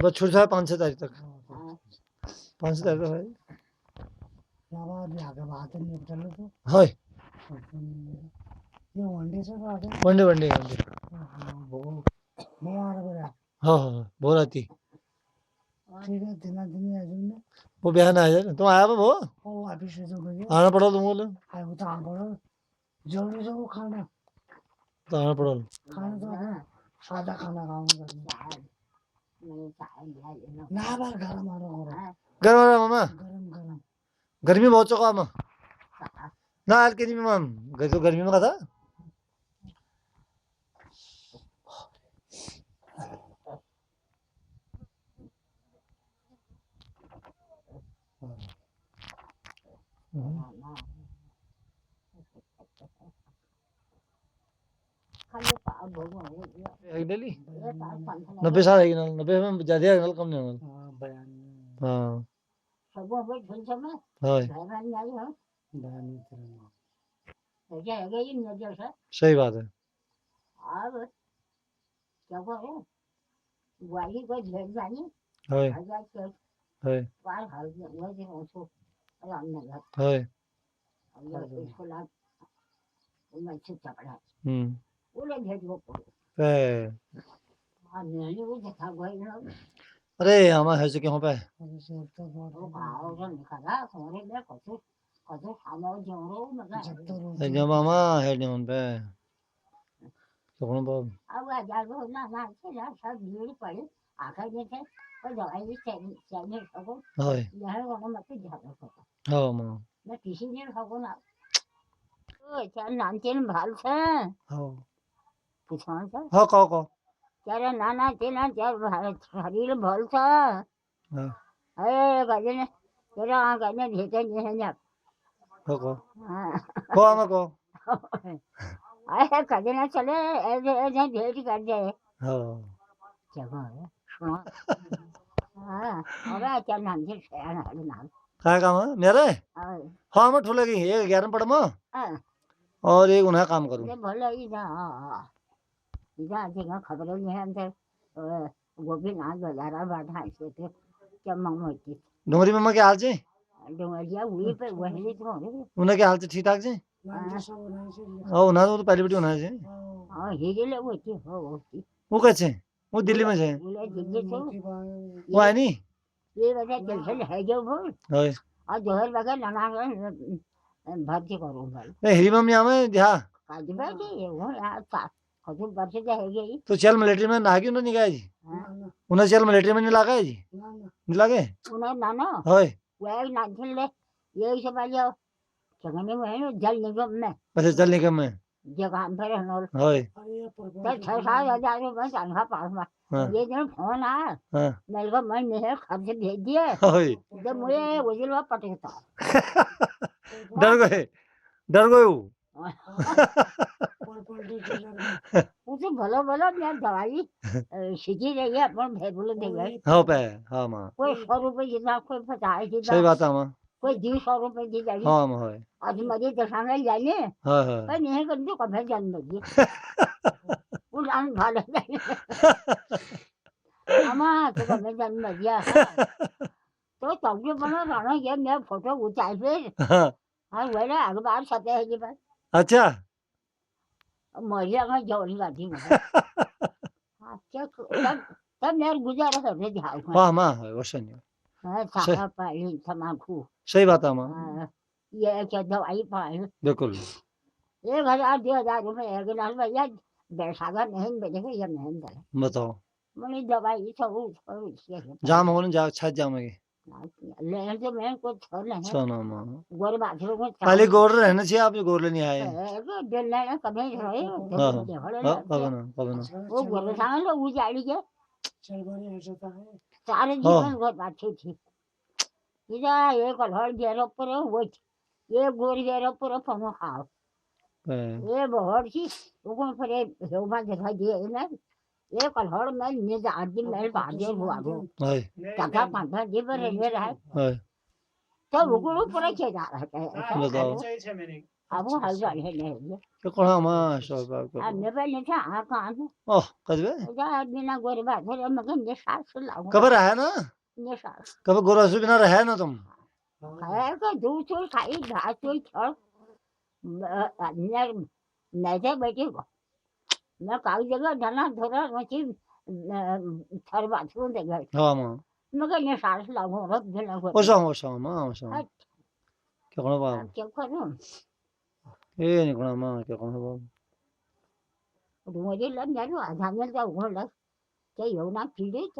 बस छुट्टी है 5-6 तारीख तक। 5-6 तारीख तक है। हाय वनडे वनडे हाँ बहुत आती। वो बिहान आ जाए तुम आया वो आना पड़ा तुम बोले तो आना पड़ा सादा खाना खाऊंगा ना बार गरम गर्म मामा गरम गर्मी बहुत चौका मामा ना यार के नहीं माम तो गर्मी में का था डेली 90 साल है 90 में ज्यादा है कम नहीं हाँ सही बात है अरे हमारे है क्यों पे मामा है नहीं पे तो कौन बाब हाँ माँ हाँ कहो ત્યારે નાના તેના ચાર શરીર ભલતા હવે ગજને ત્યારે આ ગજને ભેટે નહીં को आमा को अरे गजने चले ऐसे ऐसे भेट कर जाए हाँ जगह है हाँ अरे चल नाम से शेयर है नाम क्या काम है मेरे हाँ मैं ठुले की एक 11 पढ़ माँ और एक उन्हें काम करूँ ये भले इधर जगह खबर नहीं है अंदर गोभी नाच बाजारा बैठा है से चमक मोती डोंगरी मम्मा के हाल से डोंगरिया हुई पे वही तो उन्हें के हाल से ठीक ठाक से हाँ उन्हें तो पहले बेटी उन्हें से हाँ हीरे ले होती हो वो कैसे वो दिल्ली में से दिल्ली से वो है नहीं ये वजह टेंशन है जो वो और जोहर बगैर लगा भर्ती करूँ भाई हिरी मम्मी हमें ध्या आज बैठे वो यार खजूर बरसे जाएगी तो चल मिलिट्री में ना क्यों नहीं गया जी उन्हें चल मिलिट्री में नहीं लगा है जी नहीं लगे उन्हें ना ना होय वह ना चल ले यही सब आयो चंगने में है जल निगम में अच्छा जल निगम में जगह पर है नोल होय तो 6-7 हज़ार रुपए तनखा पास में ये दिन फोन आया मेरे को मन नहीं है खर्च भेज दिए होय जब मुझे उजलवा पटकता डर गए उसे भलो भलो मैं दवाई सीखी रही है अपन भेबुल दे गए हाँ पे हाँ माँ कोई 100 रुपए जितना कोई 50 जितना सही बात है माँ कोई 200 रुपए दी जाएगी हाँ माँ होय आज मजे दशा में जाने हाँ हाँ पर नहीं कर दो कभी जन्म दी वो जान भाले अम्मा तो कभी जन्म दिया तो तब बना रहना ये मैं फोटो उतार फिर हाँ वेला अखबार छपे है जी बस अच्छा मरिया में जोड़ी गाती हूँ अच्छा तब मेरे गुजारा करने जाओ हाँ माँ है वैसे नहीं हाँ सारा पाली तमाकू सही बात है माँ ये क्या दवाई पाली बिल्कुल 1,000-2,000 रुपए एक नाल भैया बैठागा नहीं मिलेगा या नहीं मिलेगा बताओ मैंने दवाई सब जाम होने जा छत जामेंगे ले तो मैं कुछ छोड़ना है सोना माँ गोर बाथरूम में पहले गोर रहना चाहिए आप गोर लेने आए दिल लेना कभी रहे हाँ पवना वो गोर सांग लो उजाड़ी के सारे जीवन गोर बाथी थी इधर एक हड़ गेरो पर वो ये गोर गेरो पर पनो खाओ ये बहुत सी वो पर हेमा दिखाई दे ना ये कलहड़ में निज आदि में बाजे हुआ वो काका पांडा जी पर रह रहा है तो वो पर के जा रहा है बताओ अब वो हल जाए नहीं के कोण मा शोबा के हमने पहले था आ कहां ओ कदवे जा बिना गोरे बात है मगर ये सास लाऊं कबर है ना ये सास कबर गोरसु बिना रहे ना तुम है का दूसरो खाई घास कोई छड़ न नजर बैठे को मैं काई जगह जाना धरा मची थर बाथरूम दे गए हां मा मगर ये सास लाऊं रब देना को ओसा मा के कोण बा क्या करूं ए नि कोण मा के कोण बा मुझे लग जा रहा है जाने का वो लग के यो ना पीड़े